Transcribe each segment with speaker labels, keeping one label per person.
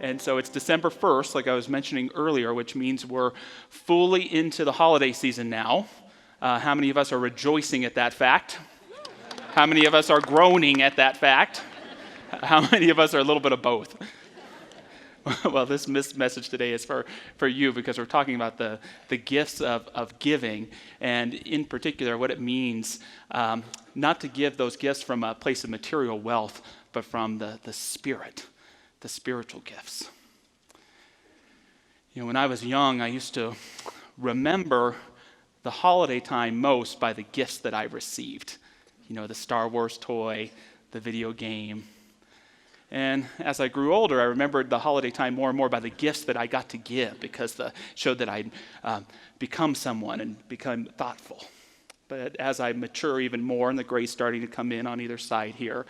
Speaker 1: And so it's December 1st, like I was mentioning earlier, which means we're fully into the holiday season now. How many of us are rejoicing at that fact? How many of us are groaning at that fact? How many of us are a little bit of both? Well, this message today is for you, because we're talking about the gifts of giving, and in particular what it means not to give those gifts from a place of material wealth, but from the spirit, the spiritual gifts. You know, when I was young, I used to remember the holiday time most by the gifts that I received. You know, the Star Wars toy, the video game. And as I grew older, I remembered the holiday time more and more by the gifts that I got to give, because it showed that I'd become someone and become thoughtful. But as I mature even more, and the grace starting to come in on either side here,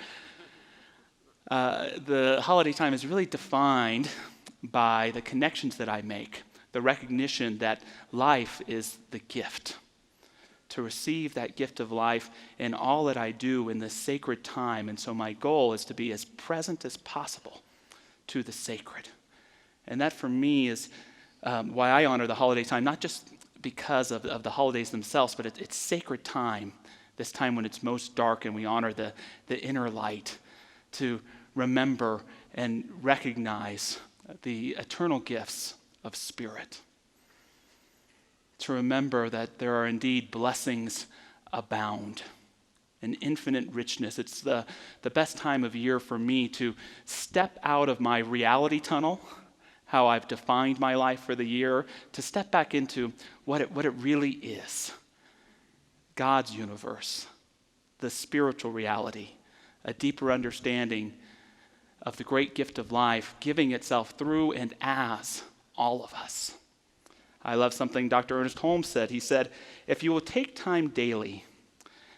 Speaker 1: the holiday time is really defined by the connections that I make, the recognition that life is the gift. To receive that gift of life in all that I do in this sacred time. And so my goal is to be as present as possible to the sacred. And that for me is why I honor the holiday time, not just because of the holidays themselves, but it's sacred time, this time when it's most dark, and we honor the inner light, to remember and recognize the eternal gifts of spirit. To remember that there are indeed blessings abound, an infinite richness. It's the best time of year for me to step out of my reality tunnel, how I've defined my life for the year, to step back into what it really is. God's universe, the spiritual reality, a deeper understanding of the great gift of life, giving itself through and as all of us. I love something Dr. Ernest Holmes said. He said, if you will take time daily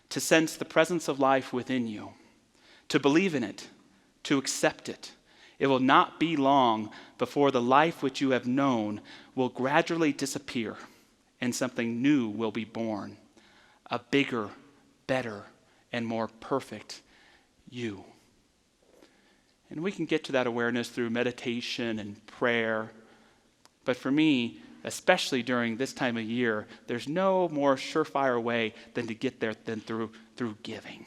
Speaker 1: to sense the presence of life within you, to believe in it, to accept it, it will not be long before the life which you have known will gradually disappear and something new will be born, a bigger, better, and more perfect you. And we can get to that awareness through meditation and prayer. But for me, especially during this time of year, there's no more surefire way than to get there than through giving.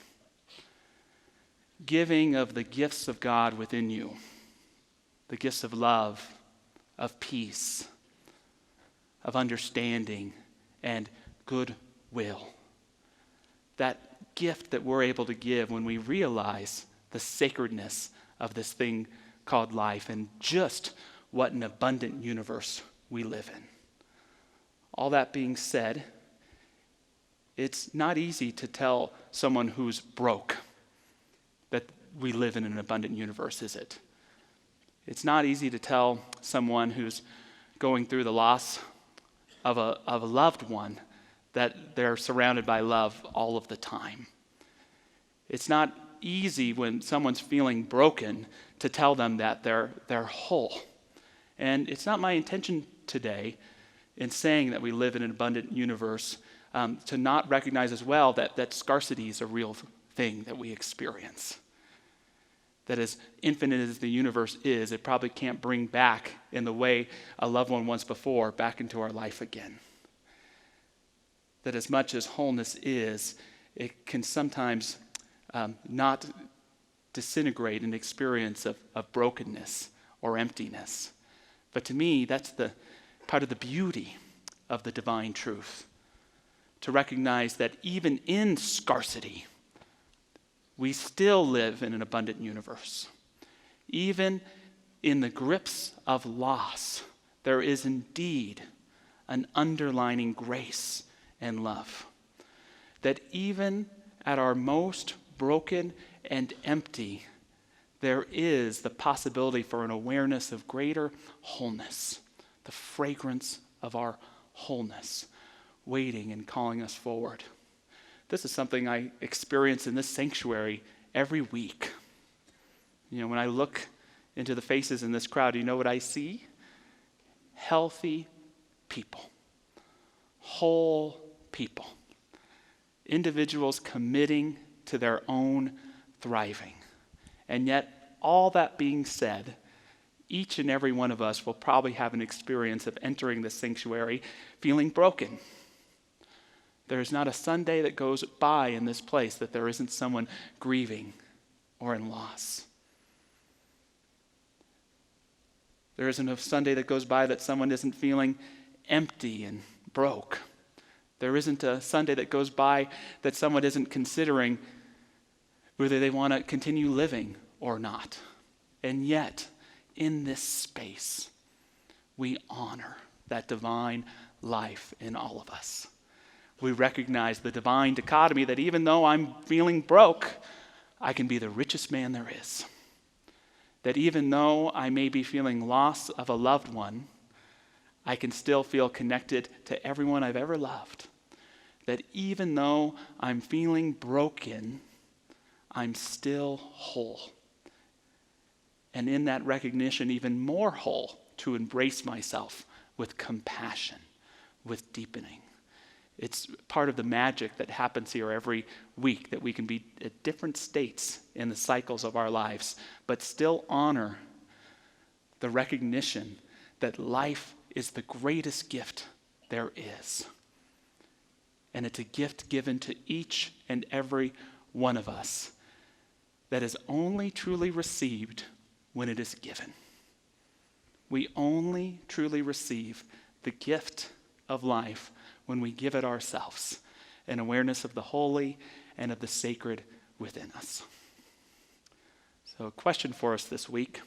Speaker 1: Giving of the gifts of God within you, the gifts of love, of peace, of understanding, and goodwill. That gift that we're able to give when we realize the sacredness of this thing called life, and just what an abundant universe we live in. All that being said, it's not easy to tell someone who's broke that we live in an abundant universe, is it? It's not easy to tell someone who's going through the loss of a loved one that they're surrounded by love all of the time. It's not easy when someone's feeling broken to tell them that they're whole. And it's not my intention today in saying that we live in an abundant universe to not recognize as well that scarcity is a real thing that we experience. That as infinite as the universe is, it probably can't bring back in the way a loved one once before back into our life again. That as much as wholeness is, it can sometimes not disintegrate in experience of brokenness or emptiness. But to me, that's the part of the beauty of the divine truth. To recognize that even in scarcity, we still live in an abundant universe. Even in the grips of loss, there is indeed an underlining grace and love. That even at our most broken and empty, there is the possibility for an awareness of greater wholeness, the fragrance of our wholeness, waiting and calling us forward. This is something I experience in this sanctuary every week. You know, when I look into the faces in this crowd, you know what I see? Healthy people, whole people, individuals committing to their own thriving. And yet, all that being said, each and every one of us will probably have an experience of entering the sanctuary feeling broken. There is not a Sunday that goes by in this place that there isn't someone grieving or in loss. There isn't a Sunday that goes by that someone isn't feeling empty and broke. There isn't a Sunday that goes by that someone isn't considering whether they want to continue living or not. And yet, in this space, we honor that divine life in all of us. We recognize the divine dichotomy that even though I'm feeling broke, I can be the richest man there is. That even though I may be feeling loss of a loved one, I can still feel connected to everyone I've ever loved. That even though I'm feeling broken, I'm still whole. And in that recognition, even more whole, to embrace myself with compassion, with deepening. It's part of the magic that happens here every week, that we can be at different states in the cycles of our lives, but still honor the recognition that life is the greatest gift there is. And it's a gift given to each and every one of us that is only truly received when it is given. We only truly receive the gift of life when we give it ourselves, an awareness of the holy and of the sacred within us. So a question for us this week.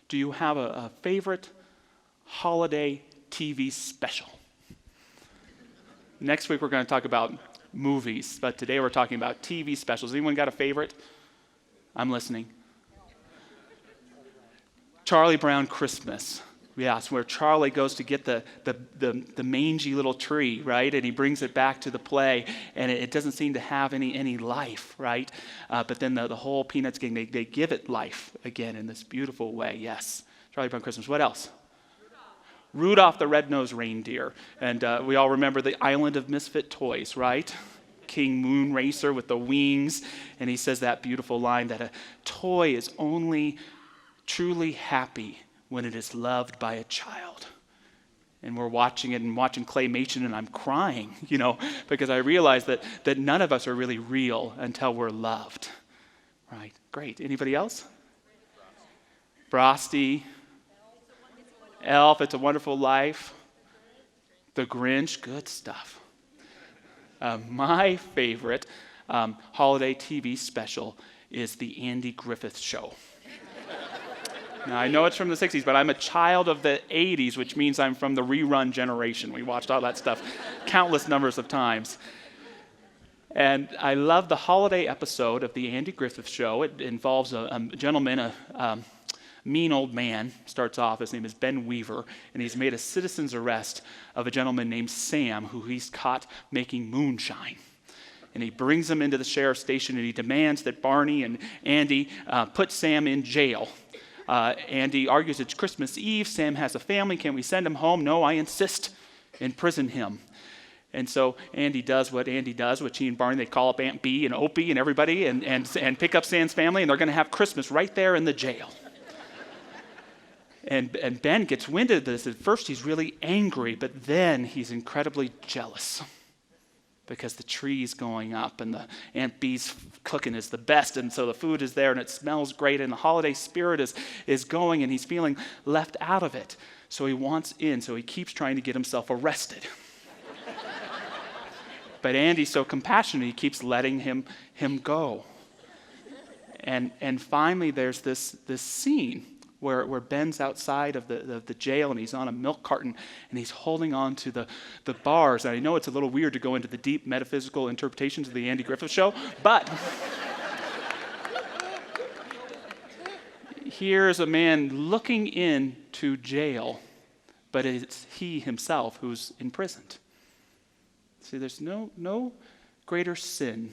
Speaker 1: Do you have a favorite holiday TV special? Next week we're going to talk about movies, but today we're talking about TV specials. Anyone got a favorite? I'm listening. Charlie Brown Christmas. Yes, where Charlie goes to get the mangy little tree, right? And he brings it back to the play, and it doesn't seem to have any life, right? But then the whole Peanuts gang, they give it life again in this beautiful way. Yes, Charlie Brown Christmas. What else? Rudolph the Red-Nosed Reindeer. And we all remember the Island of Misfit Toys, right? King Moonracer with the wings. And he says that beautiful line that a toy is only truly happy when it is loved by a child. And we're watching it and watching claymation, and I'm crying, because I realize that none of us are really real until we're loved. Right? Great. Anybody else? Frosty. Elf, It's a Wonderful Life. The Grinch, good stuff. My favorite holiday TV special is The Andy Griffith Show. Now, I know it's from the 60s, but I'm a child of the 80s, which means I'm from the rerun generation. We watched all that stuff countless numbers of times. And I love the holiday episode of The Andy Griffith Show. It involves a gentleman, a mean old man, starts off. His name is Ben Weaver, and he's made a citizen's arrest of a gentleman named Sam, who he's caught making moonshine. And he brings him into the sheriff's station, and he demands that Barney and Andy put Sam in jail. Andy argues it's Christmas Eve. Sam has a family. Can we send him home? No, I insist. Imprison him. And so Andy does what Andy does, which he and Barney, they call up Aunt Bee and Opie and everybody and pick up Sam's family, and they're going to have Christmas right there in the jail. And Ben gets wind of this. At first he's really angry, but then he's incredibly jealous because the tree's going up and the Aunt Bee's cooking is the best, and so the food is there and it smells great, and the holiday spirit is going, and he's feeling left out of it. So he wants in, so he keeps trying to get himself arrested. But Andy's so compassionate, he keeps letting him go. And finally there's this scene where Ben's outside of the jail, and he's on a milk carton, and he's holding on to the bars. And I know it's a little weird to go into the deep metaphysical interpretations of the Andy Griffith Show, but here's a man looking into jail, but it's he himself who's imprisoned. See, there's no greater sin,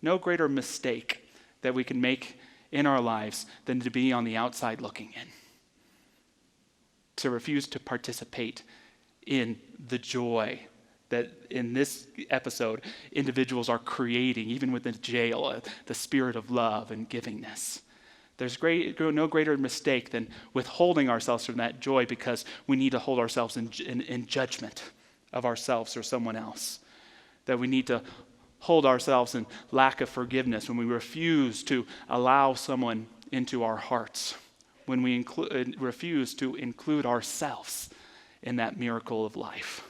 Speaker 1: no greater mistake that we can make in our lives than to be on the outside looking in. To refuse to participate in the joy that in this episode individuals are creating, even within jail, the spirit of love and givingness. There's no greater mistake than withholding ourselves from that joy because we need to hold ourselves in judgment of ourselves or someone else. That we need to hold ourselves in lack of forgiveness when we refuse to allow someone into our hearts, when we refuse to include ourselves in that miracle of life.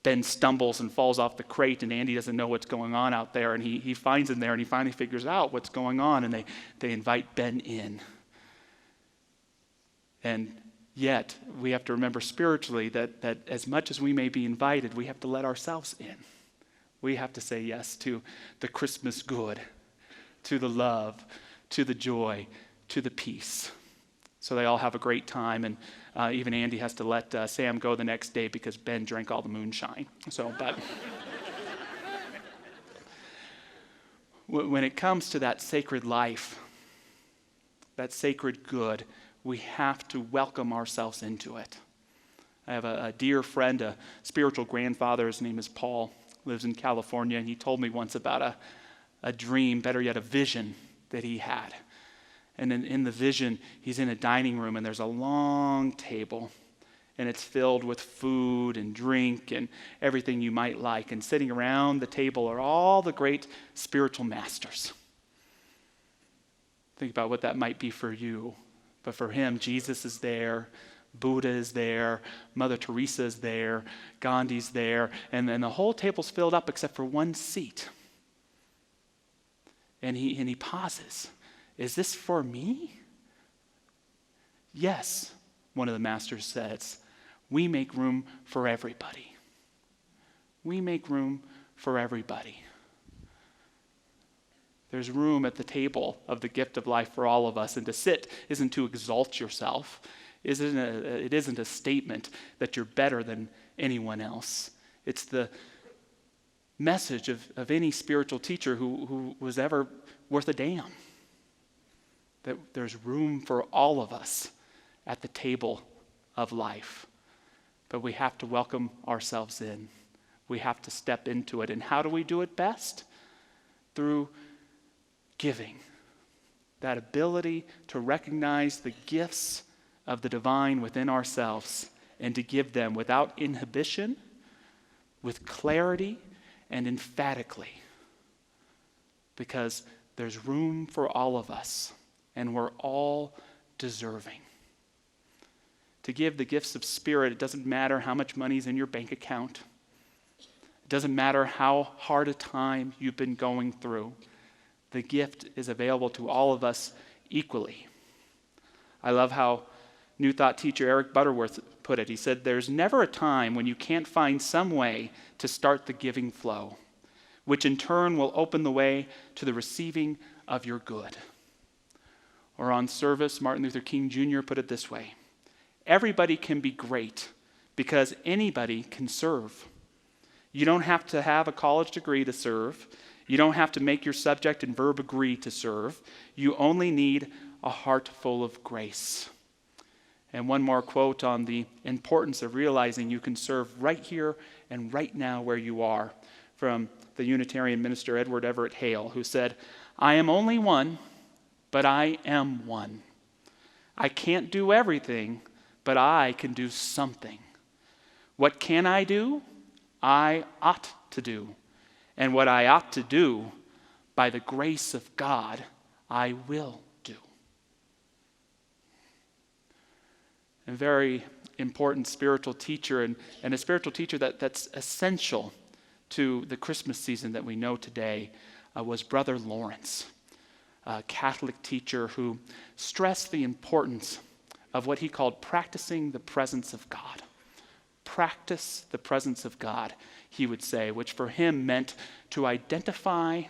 Speaker 1: Ben stumbles and falls off the crate, and Andy doesn't know what's going on out there, and he finds him there, and he finally figures out what's going on, and they invite Ben in. And yet, we have to remember spiritually that as much as we may be invited, we have to let ourselves in. We have to say yes to the Christmas good, to the love, to the joy, to the peace. So they all have a great time, and even Andy has to let Sam go the next day because Ben drank all the moonshine. But when it comes to that sacred life, that sacred good, we have to welcome ourselves into it. I have a dear friend, a spiritual grandfather. His name is Paul, lives in California, and he told me once about a dream, better yet, a vision that he had. And in the vision, he's in a dining room, and there's a long table, and it's filled with food and drink and everything you might like. And sitting around the table are all the great spiritual masters. Think about what that might be for you. But for him, Jesus is there, Buddha is there, Mother Teresa is there, Gandhi's there, and then the whole table's filled up except for one seat. And he pauses. Is this for me? Yes, one of the masters says. We make room for everybody. We make room for everybody. There's room at the table of the gift of life for all of us, and to sit isn't to exalt yourself. It isn't a statement that you're better than anyone else. It's the message of any spiritual teacher who was ever worth a damn. That there's room for all of us at the table of life. But we have to welcome ourselves in. We have to step into it. And how do we do it best? Through giving. That ability to recognize the gifts of the divine within ourselves and to give them without inhibition, with clarity, and emphatically. Because there's room for all of us. And we're all deserving. To give the gifts of spirit, it doesn't matter how much money's in your bank account. It doesn't matter how hard a time you've been going through. The gift is available to all of us equally. I love how New Thought teacher Eric Butterworth put it. He said, there's never a time when you can't find some way to start the giving flow, which in turn will open the way to the receiving of your good. Or on service, Martin Luther King Jr. put it this way: everybody can be great because anybody can serve. You don't have to have a college degree to serve. You don't have to make your subject and verb agree to serve. You only need a heart full of grace. And one more quote on the importance of realizing you can serve right here and right now where you are, from the Unitarian minister Edward Everett Hale, who said, I am only one, but I am one. I can't do everything, but I can do something. What can I do? I ought to do. And what I ought to do, by the grace of God, I will do. A very important spiritual teacher, and a spiritual teacher that's essential to the Christmas season that we know today, was Brother Lawrence, a Catholic teacher who stressed the importance of what he called practicing the presence of God. Practice the presence of God, he would say, which for him meant to identify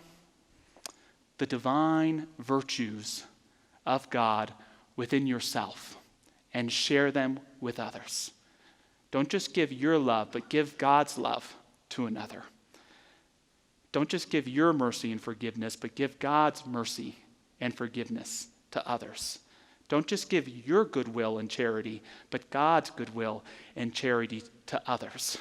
Speaker 1: the divine virtues of God within yourself and share them with others. Don't just give your love, but give God's love to another. Don't just give your mercy and forgiveness, but give God's mercy and forgiveness to others. Don't just give your goodwill and charity, but God's goodwill and charity to others.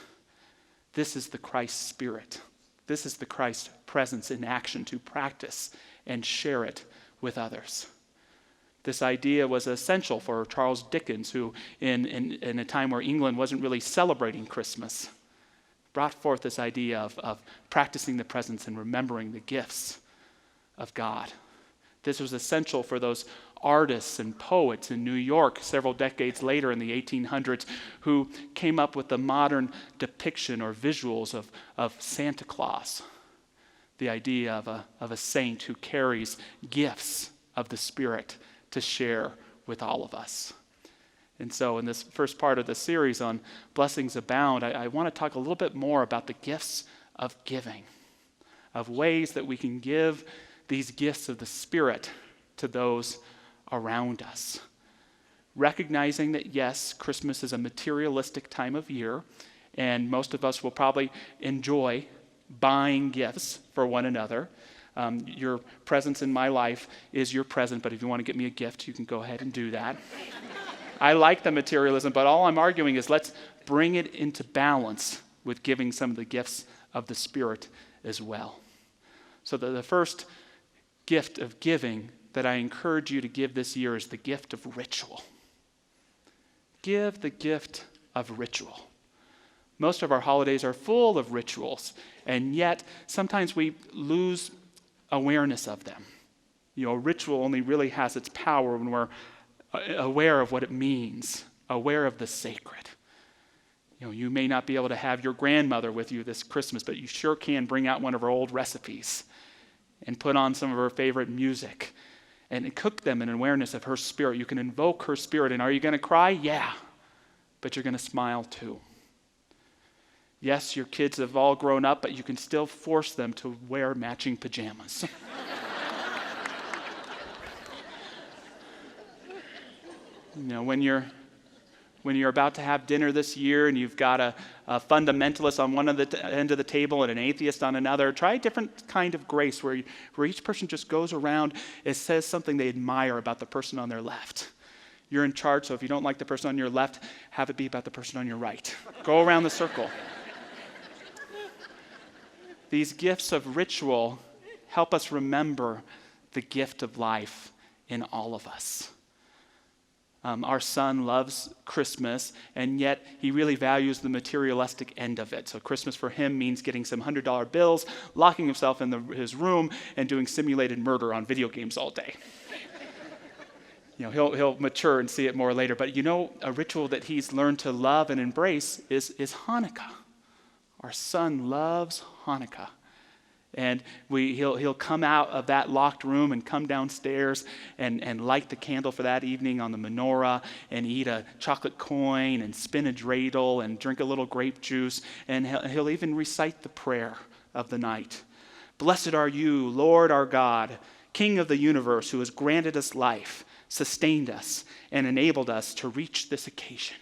Speaker 1: This is the Christ spirit. This is the Christ presence in action to practice and share it with others. This idea was essential for Charles Dickens, who in a time where England wasn't really celebrating Christmas, brought forth this idea of practicing the presence and remembering the gifts of God. This was essential for those artists and poets in New York several decades later in the 1800s who came up with the modern depiction or visuals of Santa Claus. The idea of a saint who carries gifts of the Spirit to share with all of us. And so in this first part of the series on Blessings Abound, I want to talk a little bit more about the gifts of giving, of ways that we can give these gifts of the Spirit to those around us. Recognizing that, yes, Christmas is a materialistic time of year, and most of us will probably enjoy buying gifts for one another. Your presence in my life is your present, but if you want to get me a gift, you can go ahead and do that. I like the materialism, but all I'm arguing is let's bring it into balance with giving some of the gifts of the Spirit as well. So the first gift of giving that I encourage you to give this year is the gift of ritual. Give the gift of ritual. Most of our holidays are full of rituals, and yet sometimes we lose awareness of them. Ritual only really has its power when we're aware of what it means, aware of the sacred. You may not be able to have your grandmother with you this Christmas, but you sure can bring out one of her old recipes and put on some of her favorite music and cook them in awareness of her spirit. You can invoke her spirit, and are you going to cry? Yeah, but you're going to smile too. Yes, your kids have all grown up, but you can still force them to wear matching pajamas. When you're about to have dinner this year and you've got a fundamentalist on one end of the table and an atheist on another, try a different kind of grace where each person just goes around and says something they admire about the person on their left. You're in charge, so if you don't like the person on your left, have it be about the person on your right. Go around the circle. These gifts of ritual help us remember the gift of life in all of us. Our son loves Christmas, and yet he really values the materialistic end of it. So Christmas for him means getting some $100 bills, locking himself in his room, and doing simulated murder on video games all day. He'll mature and see it more later. But a ritual that he's learned to love and embrace is Hanukkah. Our son loves Hanukkah. And he'll come out of that locked room and come downstairs and light the candle for that evening on the menorah and eat a chocolate coin and spin a dreidel and drink a little grape juice. And he'll even recite the prayer of the night. Blessed are you, Lord our God, King of the universe, who has granted us life, sustained us, and enabled us to reach this occasion.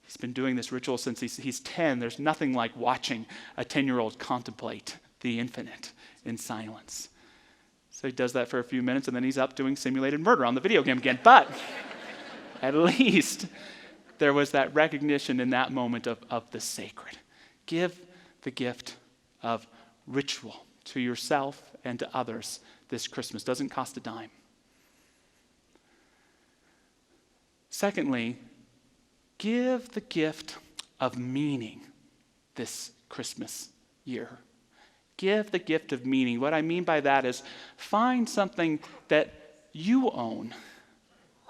Speaker 1: He's been doing this ritual since he's 10. There's nothing like watching a 10-year-old contemplate the infinite in silence. So he does that for a few minutes, and then he's up doing simulated murder on the video game again. But at least there was that recognition in that moment of the sacred. Give the gift of ritual to yourself and to others this Christmas. Doesn't cost a dime. Secondly, give the gift of meaning this Christmas year. Give the gift of meaning. What I mean by that is find something that you own,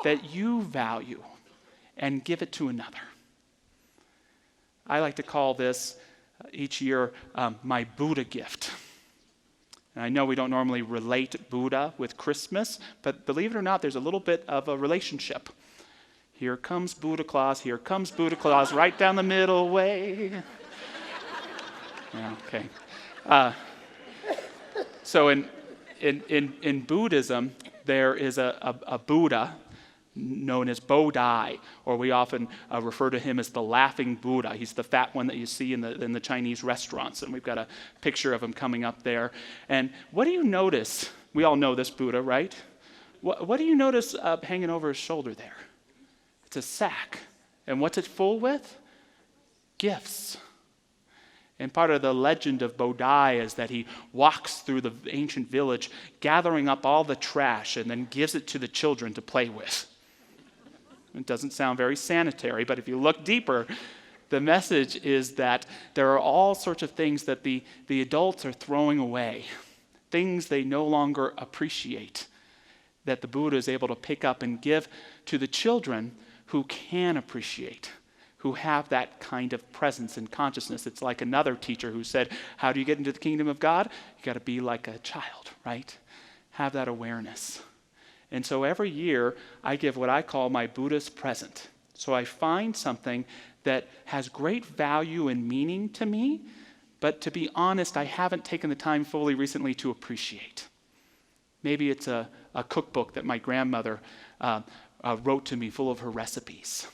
Speaker 1: that you value, and give it to another. I like to call this each year my Buddha gift. And I know we don't normally relate Buddha with Christmas, but believe it or not, there's a little bit of a relationship. Here comes Buddha Claus, right down the middle way. Yeah, okay. So in Buddhism, there is a Buddha known as Bodhi, or we often refer to him as the laughing Buddha. He's the fat one that you see in the Chinese restaurants, and we've got a picture of him coming up there. And what do you notice? We all know this Buddha, right? What do you notice hanging over his shoulder there? It's a sack. And what's it full with? Gifts. And part of the legend of Bodai is that he walks through the ancient village, gathering up all the trash and then gives it to the children to play with. It doesn't sound very sanitary, but if you look deeper, the message is that there are all sorts of things that the adults are throwing away, things they no longer appreciate, that the Buddha is able to pick up and give to the children who can appreciate, who have that kind of presence and consciousness. It's like another teacher who said, how do you get into the kingdom of God? You got to be like a child, right? Have that awareness. And so every year, I give what I call my Buddhist present. So I find something that has great value and meaning to me, but to be honest, I haven't taken the time fully recently to appreciate. Maybe it's a cookbook that my grandmother wrote to me full of her recipes.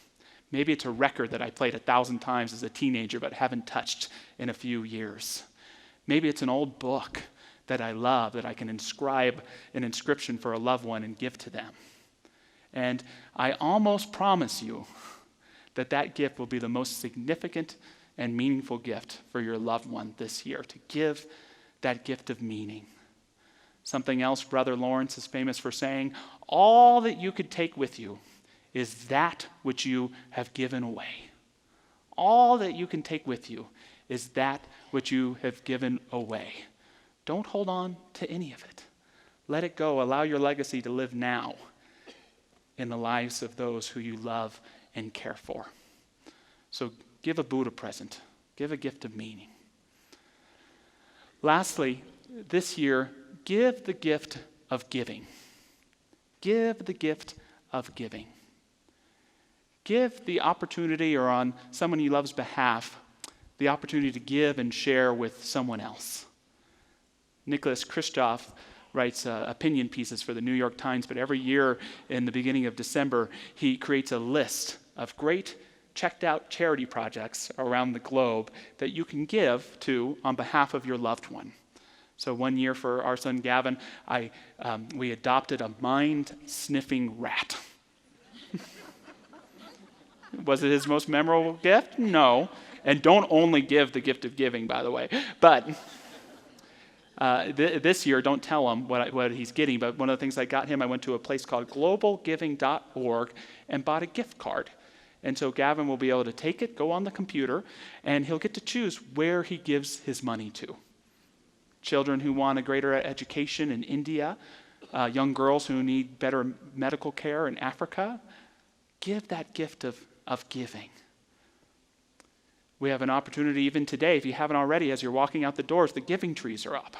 Speaker 1: Maybe it's a record that I played 1,000 times as a teenager but haven't touched in a few years. Maybe it's an old book that I love that I can inscribe an inscription for a loved one and give to them. And I almost promise you that that gift will be the most significant and meaningful gift for your loved one this year, to give that gift of meaning. Something else Brother Lawrence is famous for saying, all that you could take with you is that which you have given away. All that you can take with you is that which you have given away. Don't hold on to any of it. Let it go. Allow your legacy to live now in the lives of those who you love and care for. So give a Buddha present. Give a gift of meaning. Lastly, this year, give the gift of giving. Give the gift of giving. Give the opportunity, or on someone you love's behalf, the opportunity to give and share with someone else. Nicholas Kristof writes opinion pieces for the New York Times, but every year in the beginning of December, he creates a list of great checked out charity projects around the globe that you can give to on behalf of your loved one. So one year for our son Gavin, we adopted a mind-sniffing rat. Was it his most memorable gift? No. And don't only give the gift of giving, by the way. But this year, don't tell him what he's getting, but one of the things I got him, I went to a place called globalgiving.org and bought a gift card. And so Gavin will be able to take it, go on the computer, and he'll get to choose where he gives his money to. Children who want a greater education in India, young girls who need better medical care in Africa. Give that gift of giving. We have an opportunity even today, if you haven't already, as you're walking out the doors, the giving trees are up.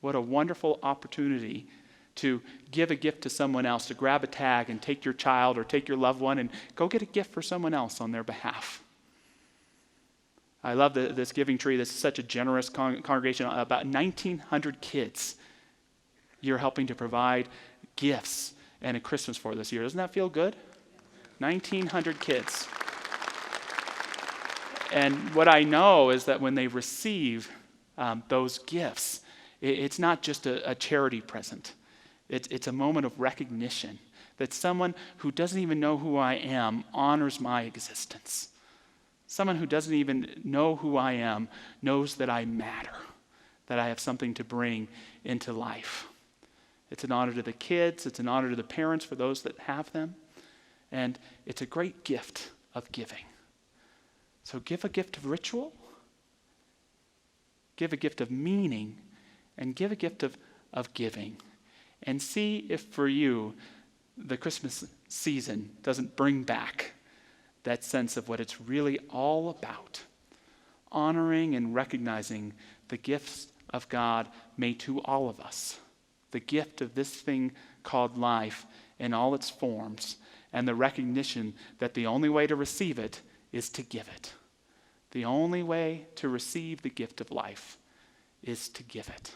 Speaker 1: What a wonderful opportunity to give a gift to someone else, to grab a tag and take your child or take your loved one and go get a gift for someone else on their behalf. I love this giving tree. This is such a generous congregation. About 1,900 kids you're helping to provide gifts and a Christmas for this year. Doesn't that feel good? 1,900 kids. And what I know is that when they receive those gifts, it's not just a charity present. It's a moment of recognition that someone who doesn't even know who I am honors my existence. Someone who doesn't even know who I am knows that I matter, that I have something to bring into life. It's an honor to the kids. It's an honor to the parents for those that have them. And it's a great gift of giving. So give a gift of ritual, give a gift of meaning, and give a gift of giving. And see if for you, the Christmas season doesn't bring back that sense of what it's really all about. Honoring and recognizing the gifts of God made to all of us. The gift of this thing called life in all its forms, and the recognition that the only way to receive it is to give it. The only way to receive the gift of life is to give it.